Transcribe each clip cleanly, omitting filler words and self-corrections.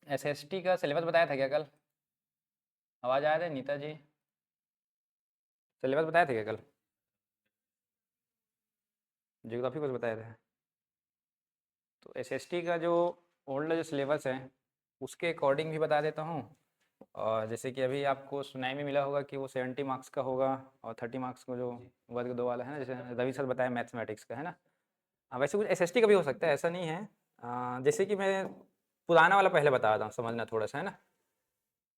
SST का syllabus बताया था क्या कल? आवाज़ आ रहा है नीता जी? सिलेबस बताया था क्या कल? ज्योग्राफी कुछ बताया था। तो एसएसटी का जो ओल्ड जो सिलेबस है उसके अकॉर्डिंग भी बता देता हूँ। और जैसे कि अभी आपको सुनाई में मिला होगा कि वो 70 मार्क्स का होगा और 30 मार्क्स को जो वर्ग दो वाला है ना, जैसे रवि सर बताया मैथमेटिक्स का है ना। वैसे कुछ एसएसटी का भी हो सकता है, ऐसा नहीं है। जैसे कि मैं पुराना वाला पहले बता रहा हूँ, समझना थोड़ा सा है ना।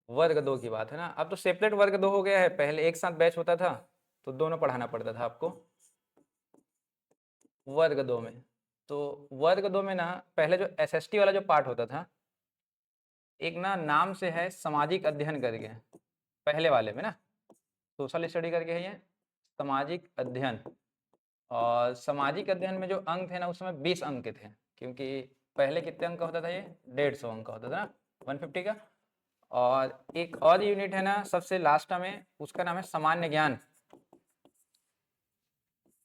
वर्ग दो की बात है ना, अब तो सेपरेट वर्ग दो हो गया है। पहले एक साथ बैच होता था तो दोनों पढ़ाना पड़ता था आपको वर्ग दो में। तो वर्ग दो में ना पहले जो एसएसटी वाला जो पार्ट होता था, एक ना नाम से है सामाजिक अध्ययन करके, पहले वाले में ना सोशल स्टडी करके है ये सामाजिक अध्ययन। और सामाजिक अध्ययन में जो अंक थे ना उसमें 20 अंक के थे, क्योंकि पहले कितने अंक का होता था, ये 150 अंक का होता था ना, 150 का। और एक और यूनिट है ना सबसे लास्ट में, उसका नाम है सामान्य ज्ञान,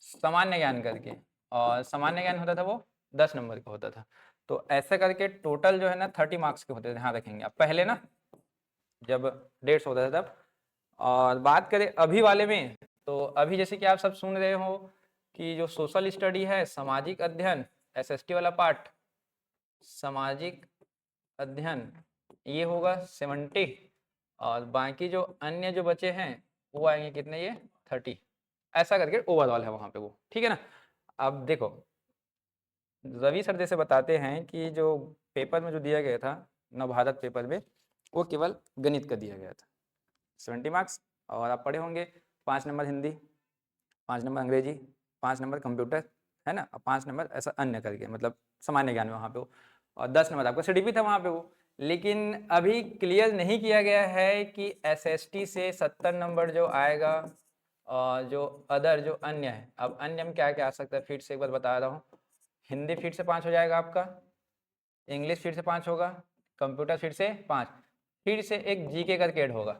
सामान्य ज्ञान करके। और सामान्य ज्ञान होता था वो 10 नंबर का होता था। तो ऐसे करके टोटल जो है ना 30 मार्क्स के होते थे, ध्यान रखेंगे आप, पहले ना जब 150 होता था तब। और बात करें अभी वाले में, तो अभी जैसे कि आप सब सुन रहे हो कि जो सोशल स्टडी है, सामाजिक अध्ययन, एसएसटी वाला पार्ट सामाजिक अध्ययन, ये होगा 70। और बाकी जो अन्य जो बचे हैं वो आएंगे कितने, ये 30। ऐसा करके ओवरऑल है वहां पे वो, ठीक है ना। अब देखो रवि सर जैसे बताते हैं कि जो पेपर में जो दिया गया था नवभारत पेपर में, वो केवल गणित का दिया गया था 70 मार्क्स। और आप पढ़े होंगे 5 नंबर हिंदी, 5 नंबर अंग्रेजी, 5 नंबर कंप्यूटर, है ना, और 5 नंबर ऐसा अन्य करके, मतलब सामान्य ज्ञान में वहाँ पे वो, और 10 नंबर आपका सीडीपी था वहाँ पे वो। लेकिन अभी क्लियर नहीं किया गया है कि एसएसटी से 70 नंबर जो आएगा और जो अदर जो अन्य है, अब अन्य में क्या क्या आ सकता है फिर से एक बार बता रहा हूँ। हिंदी फिर से 5 हो जाएगा आपका, इंग्लिश फिर से 5 होगा, कंप्यूटर फिर से 5, फिर से एक जीके करके ऐड होगा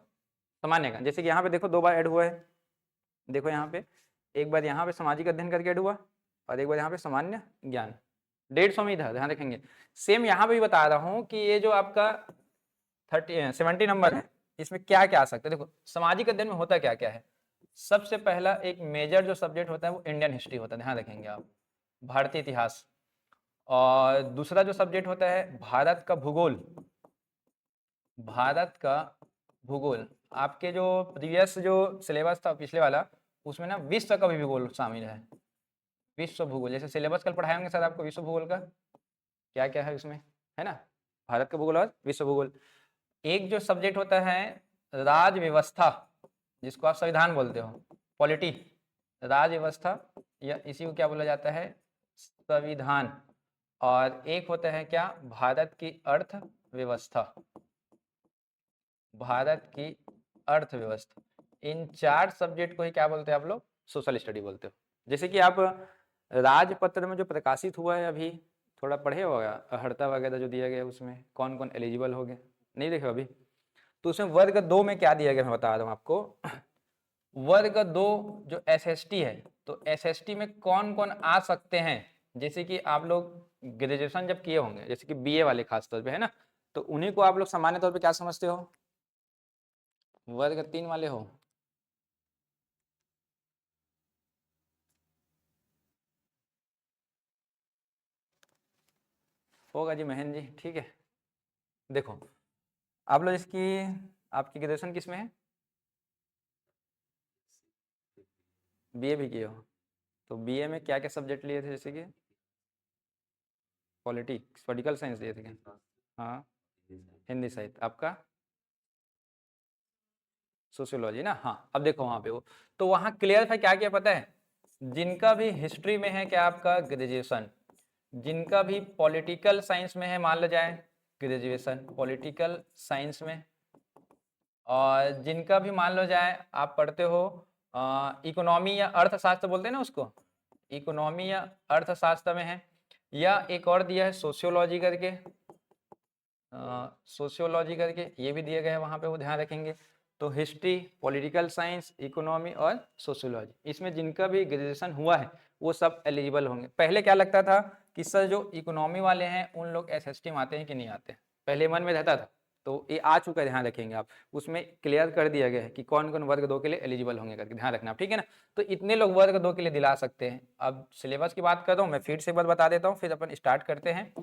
सामान्य का। जैसे कि यहाँ पे देखो 2 बार ऐड हुआ है, देखो यहाँ पे एक बार यहाँ पे सामाजिक अध्ययन करके ऐड हुआ और एक बार यहाँ पे सामान्य ज्ञान। 150 में इधर ध्यान रखेंगे। सेम यहाँ पे भी बता रहा हूँ कि ये जो आपका 70 नंबर है, इसमें क्या क्या आ सकता है। देखो सामाजिक अध्ययन में होता क्या क्या है, सबसे पहला एक मेजर जो सब्जेक्ट होता है वो इंडियन हिस्ट्री होता है, ध्यान रखेंगे आप, भारतीय इतिहास। और दूसरा जो सब्जेक्ट होता है भारत का भूगोल, भारत का भूगोल। आपके जो प्रीवियस जो सिलेबस था पिछले वाला, उसमें ना विश्व का भी भूगोल शामिल है, विश्व भूगोल। जैसे सिलेबस कल पढ़ाए होंगे सर आपको विश्व भूगोल का, क्या क्या है उसमें, है ना, भारत का भूगोल और विश्व भूगोल। एक जो सब्जेक्ट होता है राज व्यवस्था, जिसको आप संविधान बोलते हो, पॉलिटी, राज व्यवस्था, या इसी को क्या बोला जाता है, संविधान। और एक होता है क्या, भारत की अर्थव्यवस्था, भारत की अर्थव्यवस्था। इन 4 सब्जेक्ट को ही क्या बोलते हैं आप लोग, सोशल स्टडी बोलते हो। जैसे कि आप राजपत्र में जो प्रकाशित हुआ है अभी, थोड़ा पढ़े होगा, अहर्ता वगैरह जो दिया गया उसमें कौन कौन एलिजिबल हो गए, नहीं देखे अभी। तो उसमें वर्ग 2 में क्या दिया गया मैं बता रहा हूँ आपको। वर्ग 2 जो एसएसटी है, तो एसएसटी में कौन कौन आ सकते हैं। जैसे कि आप लोग ग्रेजुएशन जब किए होंगे, जैसे कि बीए वाले खास तौर पे, है ना, तो उन्हीं को आप लोग सामान्य तौर पे क्या समझते हो, वर्ग 3 वाले हो। होगा जी महेंद्र जी, ठीक है। देखो आप लोग इसकी, आपकी ग्रेजुएशन किस में है, बीए भी किए हो, तो बीए में क्या क्या सब्जेक्ट लिए थे, जैसे कि पॉलिटिक्स, पॉलिटिकल साइंस लिए थे क्या? हाँ, हिंदी साहित्य, आपका सोशियोलॉजी ना। हाँ अब देखो वहाँ पे वो, तो वहाँ क्लियर था क्या क्या पता है, जिनका भी हिस्ट्री में है क्या आपका ग्रेजुएशन, जिनका भी पॉलिटिकल साइंस में है, मान लो जाए ग्रेजुएशन पॉलिटिकल साइंस में, और जिनका भी मान लो जाए आप पढ़ते हो इकोनॉमी या अर्थशास्त्र बोलते हैं ना उसको, इकोनॉमी या अर्थशास्त्र में है, या एक और दिया है सोशियोलॉजी करके, सोशियोलॉजी करके ये भी दिया गया है वहाँ पे, वो ध्यान रखेंगे। तो हिस्ट्री, पॉलिटिकल साइंस, इकोनॉमी और सोशियोलॉजी, इसमें जिनका भी ग्रेजुएशन हुआ है वो सब एलिजिबल होंगे। पहले क्या लगता था कि सर जो इकोनॉमी वाले हैं उन लोग एसएसटी में आते हैं कि नहीं आते, पहले मन में रहता था, तो ये आ चुका है, ध्यान रखेंगे आप। उसमें क्लियर कर दिया गया है कि कौन कौन वर्ग 2 के लिए एलिजिबल होंगे करके, ध्यान रखना आप, ठीक है ना। तो इतने लोग वर्ग 2 के लिए दिला सकते हैं। अब सिलेबस की बात कर रहा हूँ मैं, फिर से एक बार बता देता हूँ, फिर अपन स्टार्ट करते हैं।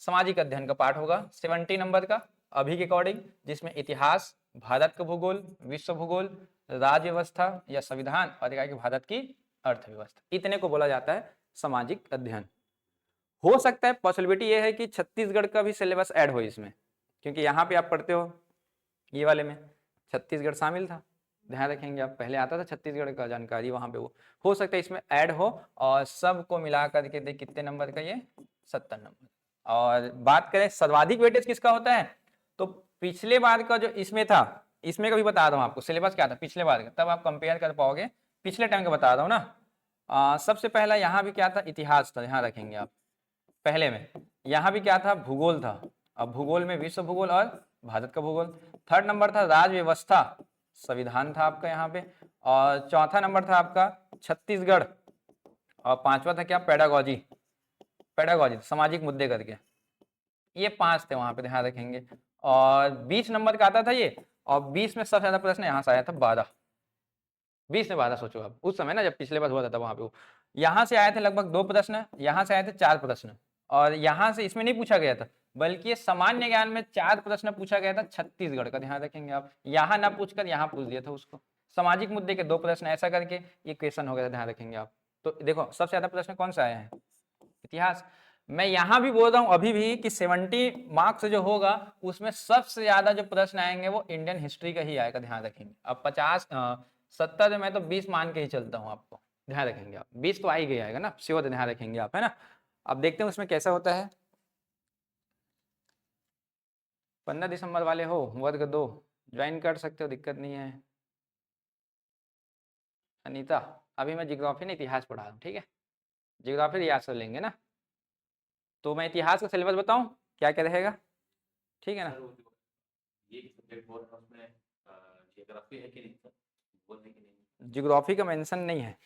सामाजिक अध्ययन का पाठ होगा 70 नंबर का अभी के अकॉर्डिंग, जिसमें इतिहास, भारत का भूगोल, विश्व भूगोल, राज्य व्यवस्था या संविधान और भारत की अर्थव्यवस्था, इतने को बोला जाता है सामाजिक अध्ययन। हो सकता है पॉसिबिलिटी ये है कि छत्तीसगढ़ का भी सिलेबस ऐड हो इसमें, क्योंकि यहाँ पे आप पढ़ते हो ये वाले में छत्तीसगढ़ शामिल था, ध्यान रखेंगे आप, पहले आता था छत्तीसगढ़ का जानकारी वहाँ पे, वो हो सकता है इसमें ऐड हो। और सबको मिला करके देख कितने नंबर का, ये 70 नंबर। और बात करें सर्वाधिक वेटेज किसका होता है, तो पिछले बार का जो इसमें था, इसमें का भी बता रहा हूँ आपको सिलेबस क्या था पिछले बार का, तब आप कंपेयर कर पाओगे। पिछले टाइम का बता रहा हूँ ना। सबसे पहला यहाँ भी क्या था, इतिहास था, ध्यान रखेंगे आप। पहले में यहाँ भी क्या था, भूगोल था। अब भूगोल में विश्व भूगोल और भारत का भूगोल। थर्ड नंबर था राज्य व्यवस्था, संविधान था आपका यहाँ पे। और चौथा नंबर था आपका छत्तीसगढ़। और पांचवा था क्या, पेडागोजी, पेडागोजी सामाजिक मुद्दे करके। ये 5 थे वहां पे, ध्यान रखेंगे। और 20 नंबर का आता था ये। और 20 में सबसे ज्यादा प्रश्न यहाँ से आया था 12। 20 में 12 सोचो आप, उस समय ना जब पिछले बार हुआ था वहां पे, यहाँ से आए थे लगभग 2 प्रश्न, यहाँ से आए थे 4 प्रश्न। और यहाँ से इसमें नहीं पूछा गया था, बल्कि सामान्य ज्ञान में 4 प्रश्न पूछा गया था छत्तीसगढ़ का, ध्यान रखेंगे आप। यहाँ ना पूछकर यहाँ पूछ दिया था उसको। सामाजिक मुद्दे के 2 प्रश्न, ऐसा करके ये क्वेश्चन हो गया था, ध्यान रखेंगे आप। तो देखो सबसे ज्यादा प्रश्न कौन सा आया है, इतिहास। मैं यहाँ भी बोल रहा हूँ अभी भी कि 70 मार्क्स जो होगा उसमें सबसे ज्यादा जो प्रश्न आएंगे वो इंडियन हिस्ट्री का ही आएगा, ध्यान रखेंगे। अब 70 मैं तो 20 मान के ही चलता हूँ आपको, ध्यान रखेंगे आप। 20 तो आ ही गया आएगा ना, श्योर, ध्यान रखेंगे आप, है ना। अब देखते हैं उसमें कैसा होता है। 15 दिसंबर वाले हो वर्ग 2 ज्वाइन कर सकते हो, दिक्कत नहीं है। अनीता, अभी मैं जियोग्राफी नहीं इतिहास पढ़ा रहा हूँ, ठीक है। जियोग्राफी याद कर लेंगे ना। तो मैं इतिहास का सिलेबस बताऊँ क्या क्या रहेगा, ठीक है ना। ये सब्जेक्ट बोर्ड है उसमें जियोग्राफी है कि नहीं सर, बोलने की नहीं। जियोग्राफी का मेंशन नहीं है,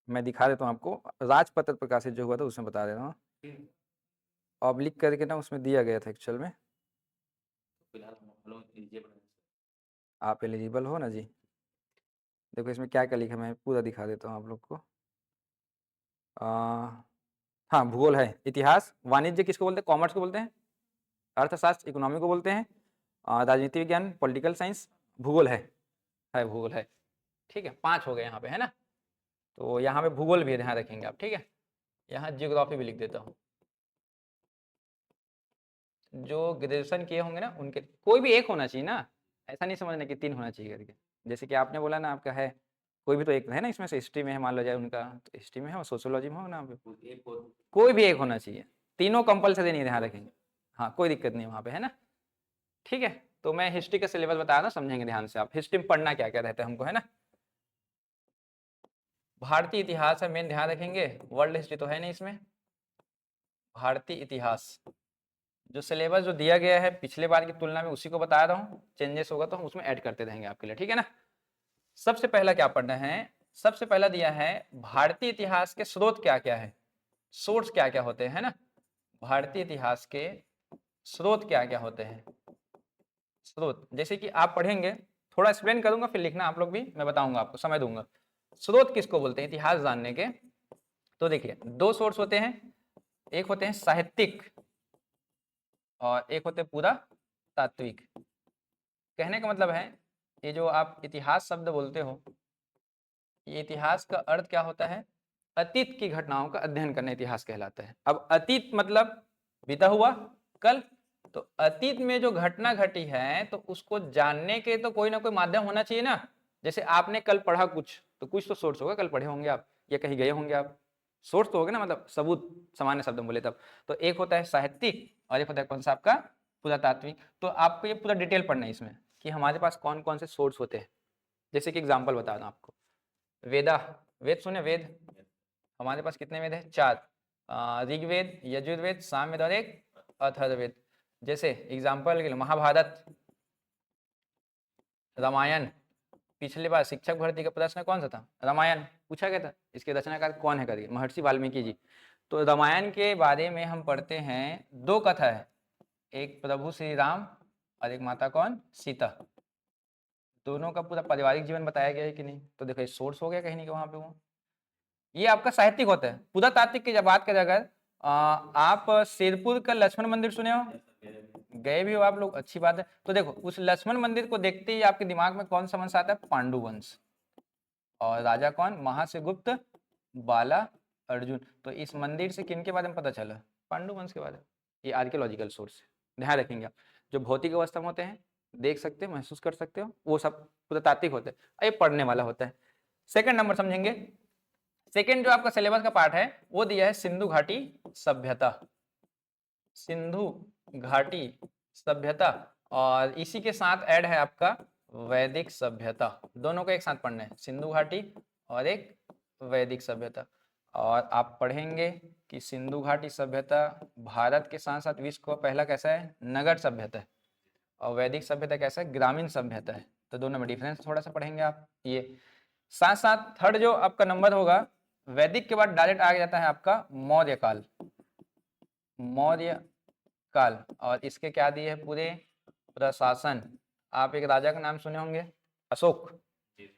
मैं दिखा देता हूँ आपको। राजपत्र प्रकाशित जो हुआ था उसमें बता देता हूँ, ऑब्लिक करके ना उसमें दिया गया था एक्चुअल में। फिलहाल हम लोग एलिजिबल हैं आप एलिजिबल हो ना जी। देखो इसमें क्या क्या लिखा है, मैं पूरा दिखा देता हूँ आप लोग को। हाँ भूगोल है, इतिहास, वाणिज्य किसको बोलते हैं, कॉमर्स को बोलते हैं, अर्थशास्त्र इकोनॉमी को बोलते हैं, राजनीति विज्ञान पॉलिटिकल साइंस, भूगोल है भूगोल है, ठीक है। 5 हो गए यहाँ पे, है ना। तो यहाँ पे भूगोल भी ध्यान रखेंगे आप, ठीक है। यहाँ जियोग्राफी भी लिख देता हूँ। जो ग्रेजुएशन किए होंगे ना उनके कोई भी एक होना चाहिए ना, ऐसा नहीं समझना कि 3 होना चाहिए करके। जैसे कि आपने बोला ना आपका है, कोई भी तो एक है ना इसमें से, हिस्ट्री में है मान लो जाए उनका, तो हिस्ट्री में है और सोशियोलॉजी में हो ना, एक और कोई भी एक होना चाहिए, तीनों कंपलसरी नहीं, ध्यान रखेंगे। हाँ कोई दिक्कत नहीं वहाँ पे, है ना, ठीक है। तो मैं हिस्ट्री का सिलेबस बता रहा हूँ, समझेंगे ध्यान से आप। हिस्ट्री में पढ़ना क्या क्या रहता है हमको, है ना। भारतीय इतिहास है मेन, ध्यान रखेंगे। वर्ल्ड हिस्ट्री तो है नहीं इसमें, भारतीय इतिहास। जो सिलेबस जो दिया गया है पिछले बार की तुलना में उसी को बता रहा हूँ, चेंजेस होगा तो हम उसमें ऐड करते रहेंगे आपके लिए, ठीक है ना। सबसे पहला क्या पढ़ना है, सबसे पहला दिया है भारतीय इतिहास के स्रोत क्या क्या है, सोर्स क्या क्या होते हैं ना। भारतीय इतिहास के स्रोत क्या क्या होते हैं। स्रोत जैसे कि आप पढ़ेंगे, थोड़ा एक्सप्लेन करूंगा फिर लिखना आप लोग भी, मैं बताऊंगा आपको, समय दूंगा। स्रोत किसको बोलते हैं इतिहास जानने के, तो देखिए 2 सोर्स होते हैं, एक होते हैं साहित्यिक और एक होते हैं पूरा तात्विक। कहने का मतलब है, ये जो आप इतिहास शब्द बोलते हो, ये इतिहास का अर्थ क्या होता है, अतीत की घटनाओं का अध्ययन करना इतिहास कहलाता है। अब अतीत मतलब बीता हुआ कल, तो अतीत में जो घटना घटी है तो उसको जानने के तो कोई ना कोई माध्यम होना चाहिए ना। जैसे आपने कल पढ़ा कुछ, तो कुछ तो सोर्स होगा, कल पढ़े होंगे आप या कहीं गए होंगे आप, सोर्स तो होगा ना, मतलब सबूत, सामान्य शब्द में बोले तब। तो एक होता है साहित्यिक और एक होता है कौन सा आपका पुरातात्विक। तो आपको ये पूरा डिटेल पढ़ना है इसमें कि हमारे पास कौन कौन से सोर्स होते हैं। जैसे कि एग्जाम्पल बता रहा हूँ आपको, वेदा, वेद सुने, वेद हमारे पास कितने वेद है, 4, ऋग्वेद, यजुर्वेद, सामवेद और एक अथर्ववेद। जैसे एग्जाम्पल के लिए महाभारत, रामायण, पिछले बार शिक्षक भर्ती का प्रश्न कौन सा था, रामायण पूछा गया था, इसके रचनाकार कौन है करके, महर्षि वाल्मीकि जी। तो रामायण के बारे में हम पढ़ते हैं, 2 कथा है, एक प्रभु श्री राम और एक माता कौन, सीता। दोनों का पूरा पारिवारिक जीवन बताया गया है कि नहीं? तो देखो सोर्स हो गया कहीं नहीं वहां पे वो। ये आपका साहित्यिक होता है। पुरातात्विक की जब बात करें अगर आप सिरपुर का लक्ष्मण मंदिर सुने हो, गए भी हो आप लोग, अच्छी बात है। तो देखो उस लक्ष्मण मंदिर को देखते ही आपके दिमाग में कौन सा वंश आता है, पांडु वंश। और राजा कौन, महासेगुप्त, बाला, अर्जुन। तो इस मंदिर से किन के बारे में पता चला, पांडु वंश के बारे में। ये आर्कियोलॉजिकल सोर्स है, ध्यान रखेंगे आप। जो भौतिक अवस्था में होते हैं, देख सकते हो, महसूस कर सकते हो, वो सब पुरातात्विक होते हैं। ये पढ़ने वाला होता है। सेकंड नंबर समझेंगे। सेकंड जो आपका सिलेबस का पार्ट है वो दिया है सिंधु घाटी सभ्यता। सिंधु घाटी सभ्यता, और इसी के साथ ऐड है आपका वैदिक सभ्यता। दोनों को एक साथ पढ़ना है, सिंधु घाटी और एक वैदिक सभ्यता। और आप पढ़ेंगे कि सिंधु घाटी सभ्यता भारत के साथ साथ विश्व का पहला कैसा है, नगर सभ्यता है। और वैदिक सभ्यता कैसा है, ग्रामीण सभ्यता है। तो दोनों में डिफरेंस थोड़ा सा पढ़ेंगे आप। ये साथ साथ थर्ड जो आपका नंबर होगा, वैदिक के बाद डायरेक्ट आ जाता है आपका मौर्य काल। मौर्य काल, और इसके क्या दिए है, पूरे प्रशासन। आप एक राजा का नाम सुने होंगे, अशोक,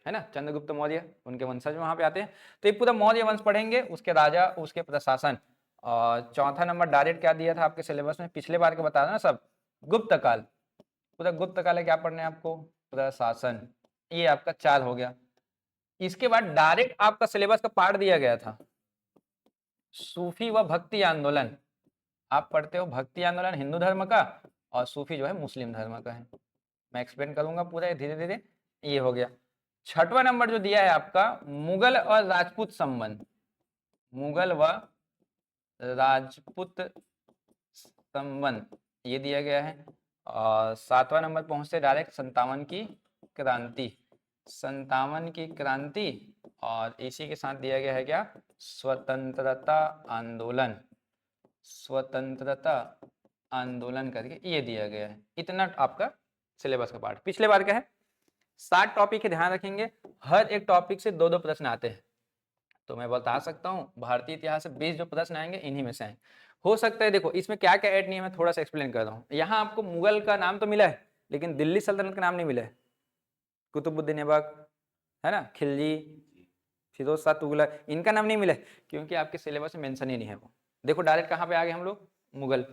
है ना, चंद्रगुप्त मौर्य, उनके वंशज वहां पे आते हैं। तो ये पूरा मौर्य वंश पढ़ेंगे, उसके राजा, उसके प्रशासन। और चौथा नंबर डायरेक्ट क्या दिया था आपके सिलेबस में, पिछले बार के बता रहा ना सब, गुप्त काल। पूरा गुप्त काल है, क्या पढ़ना है आपको, प्रशासन। ये आपका 4 हो गया। इसके बाद डायरेक्ट आपका सिलेबस का पार्ट दिया गया था सूफी व भक्ति आंदोलन। आप पढ़ते हो भक्ति आंदोलन हिंदू धर्म का, और सूफी जो है मुस्लिम धर्म का है। मैं एक्सप्लेन करूंगा पूरा धीरे धीरे। ये हो गया। छठवां नंबर जो दिया है आपका, मुगल और राजपूत संबंध। मुगल व राजपूत संबंध, ये दिया गया है। और 7वां नंबर पहुंचते डायरेक्ट 57 की क्रांति। 57 की क्रांति, और इसी के साथ दिया गया है क्या, स्वतंत्रता आंदोलन। स्वतंत्रता आंदोलन करके ये दिया गया है। इतना आपका सिलेबस का पार्ट। पिछले बार का है 7 टॉपिक है, ध्यान रखेंगे। हर एक टॉपिक से 2-2 प्रश्न आते हैं। तो मैं बता सकता हूँ भारतीय इतिहास से 20 जो प्रश्न आएंगे इन्हीं में से आएंगे। हो सकता है, देखो इसमें क्या क्या ऐड नहीं है, मैं थोड़ा सा एक्सप्लेन कर रहा हूँ। यहाँ आपको मुगल का नाम तो मिला है, लेकिन दिल्ली सल्तनत का नाम नहीं मिला है। कुतुबुद्दीन ऐबक, है ना, खिलजी, फिरोज शाह तुगलक, इनका नाम नहीं मिला है, क्योंकि आपके सिलेबस में मेंशन ही नहीं है वो। देखो डायरेक्ट कहाँ पे आ गए हम लोग, मुगल।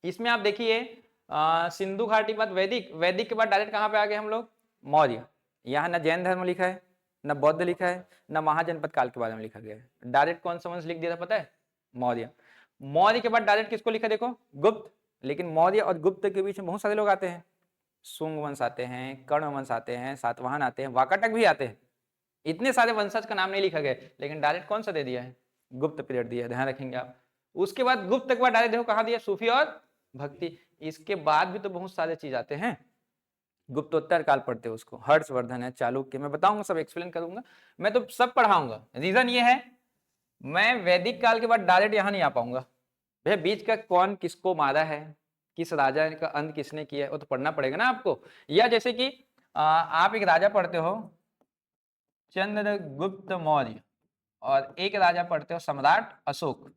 इसमें आप देखिए सिंधु घाटी के बाद वैदिक, वैदिक के बाद डायरेक्ट कहाँ पे आ गए हम लोग, मौर्य। यहाँ न जैन धर्म लिखा है, न बौद्ध लिखा है, न महाजनपद काल के बारे में लिखा गया है। डायरेक्ट कौन सा वंश लिख दिया था पता है, मौर्य। मौर्य के बाद डायरेक्ट किसको लिखा, देखो गुप्त। लेकिन मौर्य और गुप्त के बीच में बहुत सारे लोग आते हैं, सुंग वंश आते हैं, कर्ण वंश आते हैं, सातवाहन आते हैं, वाकाटक भी आते हैं। इतने सारे वंशज का नाम नहीं लिखा गया, लेकिन डायरेक्ट कौन सा दे दिया है, गुप्त पीरियड दिया है, ध्यान रखेंगे आप। उसके बाद गुप्त के बाद डायरेक्ट देखो कहाँ दिया, सूफी और भक्ति। इसके बाद भी तो बहुत सारे चीज आते हैं। गुप्तोत्तर काल पढ़ते हो उसको, हर्षवर्धन है, चालुक्य, मैं बताऊंगा, सब एक्सप्लेन करूंगा। मैं तो सब पढ़ाऊंगा। रीजन ये है, मैं वैदिक काल के बाद डायरेक्ट यहाँ नहीं आ पाऊंगा। भैया बीच का कौन किसको मारा है, किस राजा का अंत किसने किया है, वो तो पढ़ना पड़ेगा ना आपको। या जैसे कि आप एक राजा पढ़ते हो चंद्रगुप्त मौर्य, और एक राजा पढ़ते हो सम्राट अशोक,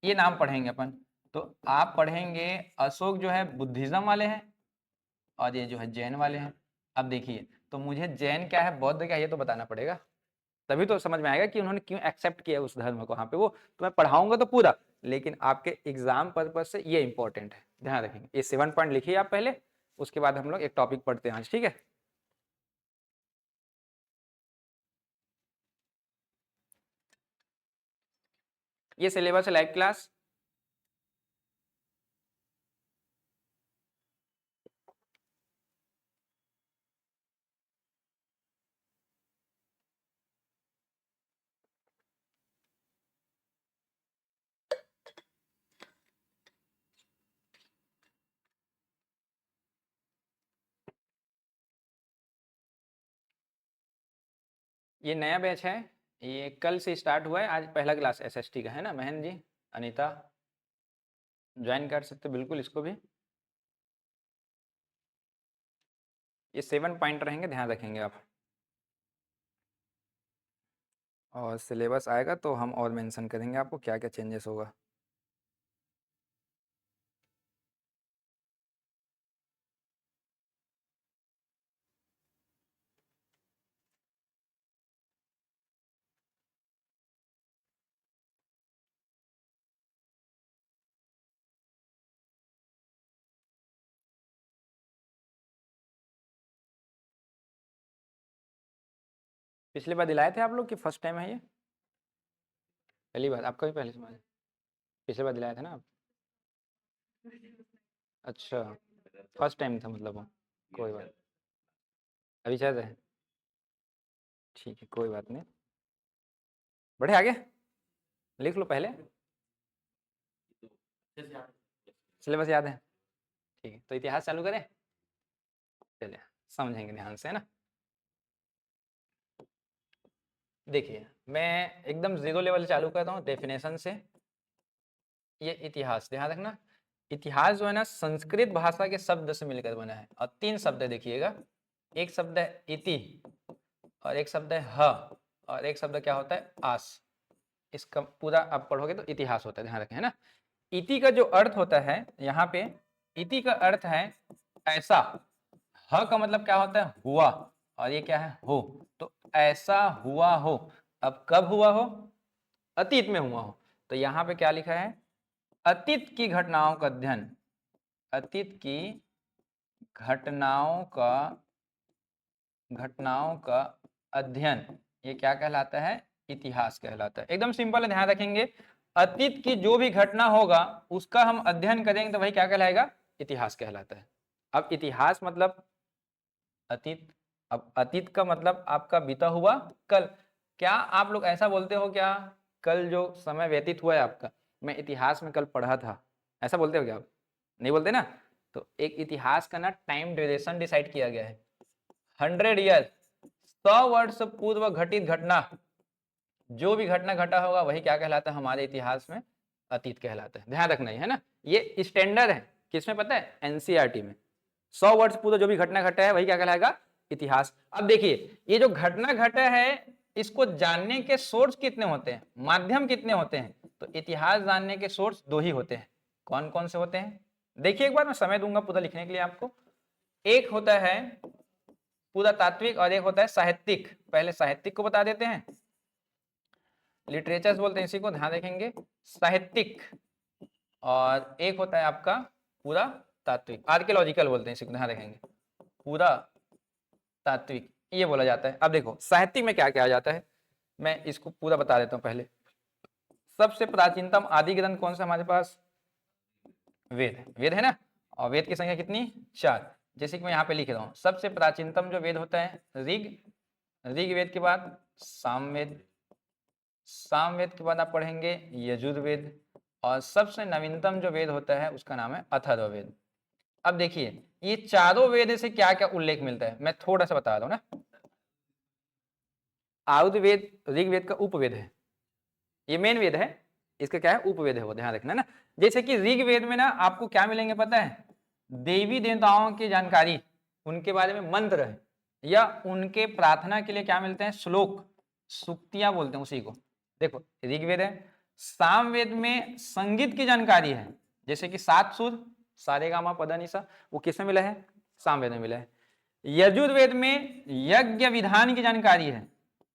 ये नाम पढ़ेंगे अपन। तो आप पढ़ेंगे अशोक जो है बुद्धिज्म वाले हैं, और ये जो है जैन वाले हैं। अब देखिए, तो मुझे जैन क्या है, बौद्ध क्या है, ये तो बताना पड़ेगा, तभी तो समझ में आएगा कि उन्होंने क्यों एक्सेप्ट किया उस धर्म को वहां पे। वो तो मैं पढ़ाऊंगा तो पूरा, लेकिन आपके एग्जाम पर्पज से ये इंपॉर्टेंट है, ध्यान रखेंगे। ये 7 पॉइंट लिखिए आप पहले, उसके बाद हम लोग एक टॉपिक पढ़ते हैं आज, ठीक है। ये सिलेबस है लाइव क्लास। ये नया बैच है, ये कल से स्टार्ट हुआ है। आज पहला क्लास एसएसटी का है ना, महेंद्र जी, अनीता, ज्वाइन कर सकते बिल्कुल इसको भी। ये 7 पॉइंट रहेंगे, ध्यान रखेंगे आप। और सिलेबस आएगा तो हम और मेंशन करेंगे आपको क्या क्या चेंजेस होगा। पिछली बार दिलाए थे आप लोग कि फर्स्ट टाइम है ये? पहली बार? आपका भी पहले से है? पिछली बार दिलाए थे ना आप? अच्छा, फर्स्ट टाइम था मतलब वो। कोई बात, अभी चल रहे हैं, ठीक है कोई बात नहीं। बढ़े आगे, लिख लो पहले, सिलेबस याद है? ठीक है, तो इतिहास चालू करें? चलिए समझेंगे ध्यान से, है ना। देखिए मैं एकदम जीरो लेवल चालू करता हूँ डेफिनेशन से। ये इतिहास ध्यान रखना, इतिहास जो है ना संस्कृत भाषा के शब्द से मिलकर बना है, और 3 शब्द है देखिएगा, एक शब्द है इति, और एक शब्द है ह, और एक शब्द क्या होता है आस। इसका पूरा आप पढ़ोगे तो इतिहास होता है, ध्यान रखें, है ना। इति का जो अर्थ होता है यहाँ पे, इति का अर्थ है ऐसा, ह का मतलब क्या होता है हुआ, और ये क्या है हो, तो ऐसा हुआ हो। अब कब हुआ हो? अतीत में हुआ हो। तो यहाँ पे क्या लिखा है? अतीत की घटनाओं का अध्ययन, अतीत की घटनाओं का अध्ययन, ये क्या कहलाता है? इतिहास कहलाता है। एकदम सिंपल है, ध्यान रखेंगे, अतीत की जो भी घटना होगा उसका हम अध्ययन करेंगे तो वही क्या कहलाएगा? इतिहास कहलाता है। अब इतिहास मतलब अतीत, अब अतीत का मतलब आपका बीता हुआ कल। क्या आप लोग ऐसा बोलते हो क्या, कल जो समय व्यतीत हुआ है आपका, मैं इतिहास में कल पढ़ा था, ऐसा बोलते हो क्या आप? नहीं बोलते ना। तो एक इतिहास का ना टाइम ड्यूरेशन डिसाइड किया गया है, 100 ईयर, 100 वर्ष पूर्व घटित घटना, जो भी घटना घटा होगा वही क्या कहलाता है हमारे इतिहास में? अतीत कहलाता है। ध्यान रखना है ना, ये स्टैंडर्ड है, किसमें पता है? एनसीईआरटी में। 100 वर्ष पूर्व जो भी घटना घटा है वही क्या कहलाएगा? इतिहास। अब देखिए ये जो घटना घटा है इसको जानने के सोर्स कितने होते हैं, माध्यम कितने होते हैं? तो इतिहास जानने के सोर्स 2 ही होते हैं। कौन कौन से होते हैं? देखिए एक बार मैं समय दूंगा पूरा लिखने के लिए आपको। एक होता है पूरा तात्विक और एक होता है साहित्यिक। पहले साहित्यिक को बता देते हैं, लिटरेचर बोलते हैं इसी को, ध्यान रखेंगे, साहित्यिक। और एक होता है आपका पूरा तात्विक, आर्कियोलॉजिकल बोलते हैं इसी को, ध्यान रखेंगे, पूरा तात्विक ये बोला जाता है। अब देखो साहित्यिक में क्या क्या आ जाता है, मैं इसको पूरा बता देता हूँ। पहले सबसे प्राचीनतम आदि ग्रंथ कौन सा हमारे पास? वेद, वेद है ना। और वेद की संख्या कितनी? 4। जैसे कि मैं यहाँ पे लिख रहा हूँ, सबसे प्राचीनतम जो वेद होता है ऋग, ऋग्वेद के बाद सामवेद, सामवेद के बाद आप पढ़ेंगे यजुर्वेद, और सबसे नवीनतम जो वेद होता है उसका नाम है अथर्ववेद। अब देखिए ये चारों वेद से क्या क्या उल्लेख मिलता है, मैं थोड़ा सा बता रहा हूँ ना। आयुर्वेद ऋग्वेद का उपवेद है, ये मेन वेद है, इसका क्या है? उपवेद है वो, ध्यान रखना ना। जैसे कि ऋग्वेद में ना आपको क्या मिलेंगे पता है? देवी देवताओं की जानकारी, उनके बारे में मंत्र है, या उनके प्रार्थना के लिए क्या मिलते हैं? श्लोक, सूक्तियां बोलते हैं उसी को। देखो ऋग्वेद है। सामवेद में संगीत की जानकारी है, जैसे कि 7 सुर, सारेगामा पदनिसा, वो किसमें मिला है? सामवेद में मिला है। यजुर्वेद में यज्ञ विधान की जानकारी है,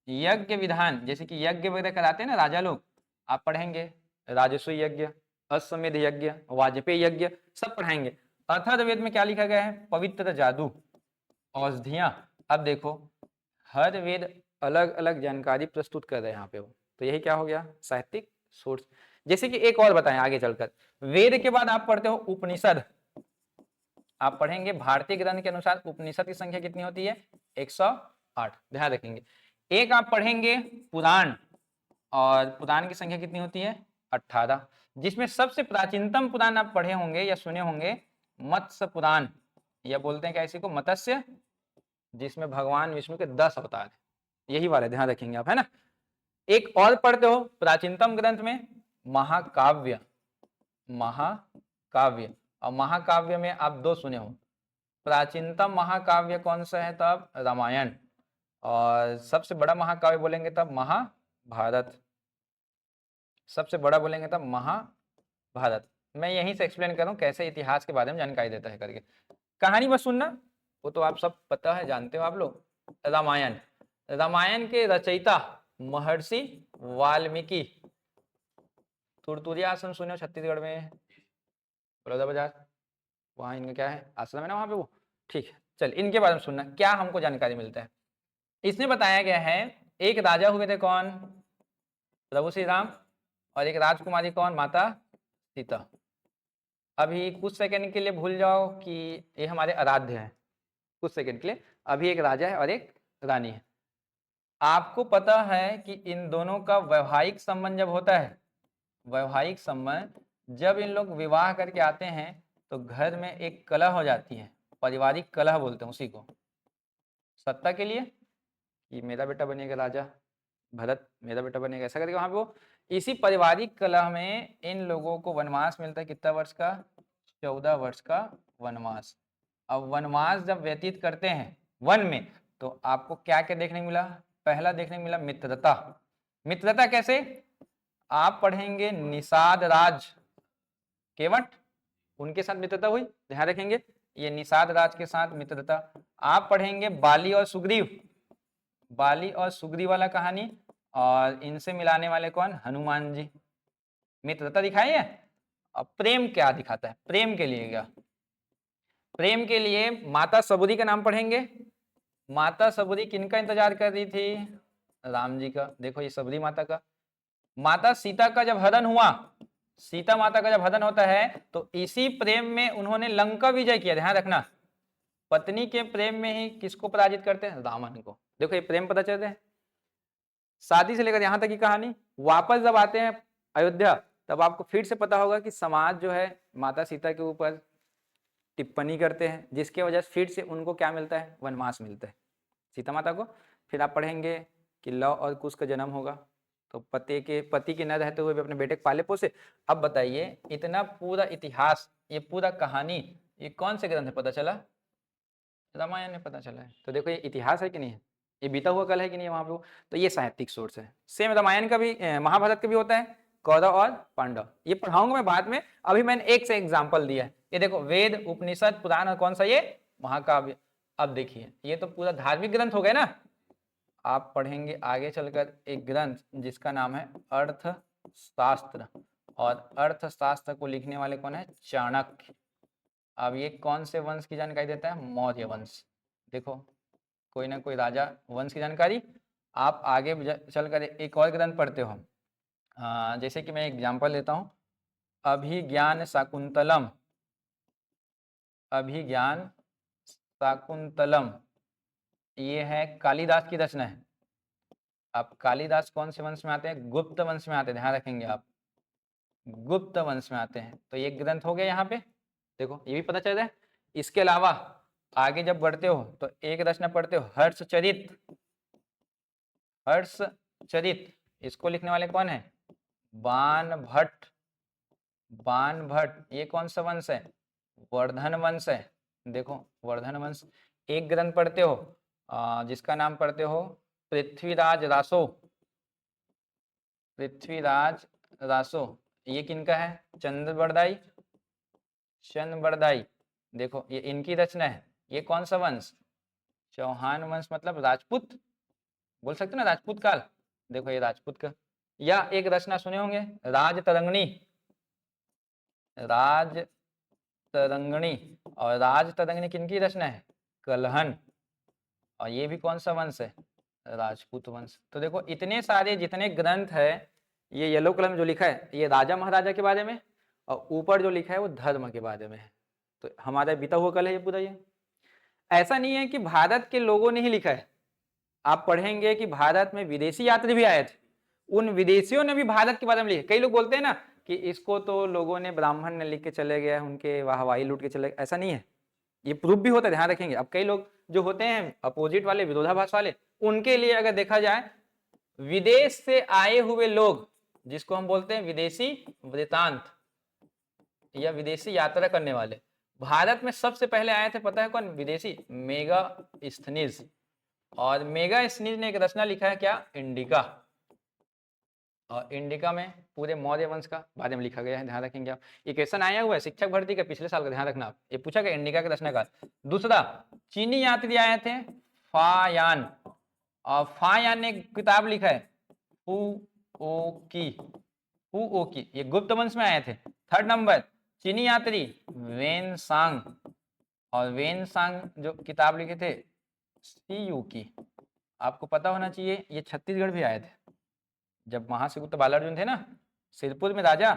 यज्ञ विधान, जैसे कि यज्ञ वगैरह कराते हैं ना राजा लोग, आप पढ़ेंगे राजस्व यज्ञ, अश्वमेध यज्ञ, वाजपेयी यज्ञ, सब पढ़ाएंगे। अथर्ववेद में क्या लिखा गया है? पवित्र जादू, औषधियां। अब देखो हर वेद अलग अलग जानकारी प्रस्तुत कर रहे हैं यहाँ पे वो, तो यही क्या हो गया? साहित्यिक सोर्स। जैसे कि एक और बताएं आगे चलकर, वेद के बाद आप पढ़ते हो उपनिषद, आप पढ़ेंगे भारतीय ग्रंथ के अनुसार उपनिषद की संख्या कितनी होती है? 108, ध्यान रखेंगे। एक आप पढ़ेंगे पुराण, और पुराण की संख्या कितनी होती है? 18, जिसमें सबसे प्राचीनतम पुराण आप पढ़े होंगे या सुने होंगे मत्स्य पुराण, या बोलते हैं क्या इसी को? मत्स्य, जिसमें भगवान विष्णु के 10 अवतार हैं, यही वाले, ध्यान रखेंगे आप, है ना। एक और पढ़ते हो प्राचीनतम ग्रंथ में महाकाव्य, महाकाव्य, और महाकाव्य में आप 2 सुने हो। प्राचीनतम महाकाव्य कौन सा है तब? रामायण। और सबसे बड़ा महाकाव्य बोलेंगे तब महाभारत, सबसे बड़ा बोलेंगे तब महाभारत। मैं यहीं से एक्सप्लेन कर रहा हूँ कैसे इतिहास के बारे में जानकारी देता है करके। कहानी बस सुनना, वो तो आप सब पता है, जानते हो आप लोग। रामायण, रामायण के रचयिता महर्षि वाल्मीकि। तुरतुरिया आश्रम सुने हो छत्तीसगढ़ में, बड़ौदा बाजार, वहाँ इनका क्या है? आश्रम है ना वहाँ पे वो। ठीक है, चल इनके बारे में सुनना क्या हमको जानकारी मिलता है। इसमें बताया गया है एक राजा हुए थे कौन? प्रभु श्री राम। और एक राजकुमारी कौन? माता सीता। अभी कुछ सेकंड के लिए भूल जाओ कि ये हमारे आराध्य है, कुछ सेकंड के लिए। अभी एक राजा है और एक रानी है। आपको पता है कि इन दोनों का वैवाहिक संबंध जब होता है, वैवाहिक संबंध जब इन लोग विवाह करके आते हैं तो घर में एक कलह हो जाती है, पारिवारिक कलह बोलते हैं उसी को। सत्ता के लिए कि मेरा बेटा बनेगा राजा, भरत मेरा बेटा बनेगा, ऐसा करके वहां पे वो इसी पारिवारिक कलह में इन लोगों को वनवास मिलता है। कितना वर्ष का? 14 वर्ष का वनवास। अब वनवास जब व्यतीत करते हैं वन में, तो आपको क्या क्या देखने को मिला? पहला देखने को मिला मित्रता। मित्रता कैसे? आप पढ़ेंगे निषाद राज केवट, उनके साथ मित्रता हुई, ध्यान रखेंगे, ये निषाद राज के साथ मित्रता। आप पढ़ेंगे बाली और सुग्रीव, बाली और सुग्रीव वाला कहानी, और इनसे मिलाने वाले कौन? हनुमान जी। मित्रता दिखाई है। अब प्रेम क्या दिखाता है? प्रेम के लिए क्या? प्रेम के लिए माता सबूरी का नाम पढ़ेंगे। माता सबूरी किनका इंतजार कर रही थी? राम जी का। देखो ये सबरी माता का। माता सीता का जब हरण हुआ, सीता माता का जब हरण होता है तो इसी प्रेम में उन्होंने लंका विजय किया। ध्यान रखना, पत्नी के प्रेम में ही किसको पराजित करते हैं? रावण को। देखो ये प्रेम पता चलते हैं। शादी से लेकर यहां तक की कहानी। वापस जब आते हैं अयोध्या, तब आपको फिर से पता होगा कि समाज जो है माता सीता के ऊपर टिप्पणी करते हैं, जिसके वजह से फिर से उनको क्या मिलता है? वनवास मिलता है सीता माता को। फिर आप पढ़ेंगे कि लव और कुश का जन्म होगा, तो पति के न रहते हुए भी अपने बेटे को पाले पोसे। अब बताइए इतना पूरा इतिहास, ये पूरा कहानी, ये कौन से ग्रंथ है पता चला? रामायण में पता चला है। तो देखो ये इतिहास है कि नहीं है, ये बीता हुआ कल है कि नहीं है वहां पे। तो ये साहित्यिक सोर्स है। सेम रामायण का भी, महाभारत का भी होता है, कौरव और पांडव। ये पढ़ाऊंगा मैं बाद में, अभी मैंने एक से एग्जाम्पल दिया है। ये देखो वेद, उपनिषद, पुराण और कौन सा? ये महाकाव्य। अब देखिए ये तो पूरा धार्मिक ग्रंथ हो गए ना। आप पढ़ेंगे आगे चलकर एक ग्रंथ जिसका नाम है अर्थशास्त्र, और अर्थशास्त्र को लिखने वाले कौन है? चाणक्य। अब ये कौन से वंश की जानकारी देता है? मौर्य वंश। देखो कोई ना कोई राजा वंश की जानकारी। आप आगे चलकर एक और ग्रंथ पढ़ते हो, जैसे कि मैं एग्जांपल लेता हूँ, अभिज्ञान शाकुंतलम। अभिज्ञान शाकुंतलम ये है कालिदास की रचना है। अब कालिदास कौन से वंश में आते हैं? गुप्त वंश में आते हैं, ध्यान रखेंगे आप, गुप्त वंश में आते हैं। तो ये ग्रंथ हो गया यहाँ पे, देखो ये भी पता चल रहा है। इसके अलावा आगे जब बढ़ते हो तो एक रचना पढ़ते हो हर्षचरित। हर्षचरित इसको लिखने वाले कौन है? बाण भट्ट। बाण भट्ट ये कौन सा वंश है? वर्धन वंश है। देखो वर्धन वंश। एक ग्रंथ पढ़ते हो जिसका नाम पढ़ते हो पृथ्वीराज रासो। पृथ्वीराज रासो ये किनका है? चंद्रबरदाई। चंद्रबरदाई देखो ये इनकी रचना है। ये कौन सा वंश? चौहान वंश, मतलब राजपूत बोल सकते ना, राजपूत काल। देखो ये राजपूत का। या एक रचना सुने होंगे राज तरंगणी। राज तरंगणी, और राज तरंगणी किनकी रचना है? कलहन। और ये भी कौन सा वंश है? राजपूत वंश। तो देखो इतने सारे जितने ग्रंथ है, ये येलो कलर में जो लिखा है ये राजा महाराजा के बारे में, और ऊपर जो लिखा है वो धर्म के बारे में है। तो हमारा बीता हुआ कल है ये पूरा। ये ऐसा नहीं है कि भारत के लोगों ने ही लिखा है। आप पढ़ेंगे कि भारत में विदेशी यात्री भी आए थे, उन विदेशियों ने भी भारत के बारे में लिखा। कई लोग बोलते हैं ना कि इसको तो लोगों ने, ब्राह्मण ने लिख के चले गए, उनके वाहवाही लूट के चले गए। ऐसा नहीं है, ये प्रूफ भी होता है, ध्यान रखेंगे। अब कई लोग जो होते हैं अपोजिट वाले, विरोधाभास वाले, उनके लिए अगर देखा जाए, विदेश से आए हुए लोग जिसको हम बोलते हैं विदेशी वृतांत या विदेशी यात्रा करने वाले, भारत में सबसे पहले आए थे, पता है कौन? विदेशी मेगास्थनीज। और मेगास्थनीज ने एक रचना लिखा है क्या? इंडिका। और इंडिका में पूरे मौर्य वंश का बारे में लिखा गया है, ध्यान रखेंगे आप। ये क्वेश्चन आया हुआ है शिक्षक भर्ती का पिछले साल का, ध्यान रखना आप। ये पूछा गया इंडिका के रचनाकार। दूसरा चीनी यात्री आए थे फायान, और फायान ने किताब लिखा है हुओकी, ये गुप्त वंश में आए थे। थर्ड नंबर चीनी यात्री वेनसांग, और वेनसांग जो किताब लिखे थे सीयूकी। आपको पता होना चाहिए ये छत्तीसगढ़ भी आए थे जब महासिकुत बालार्जुन थे ना सिरपुर में राजा,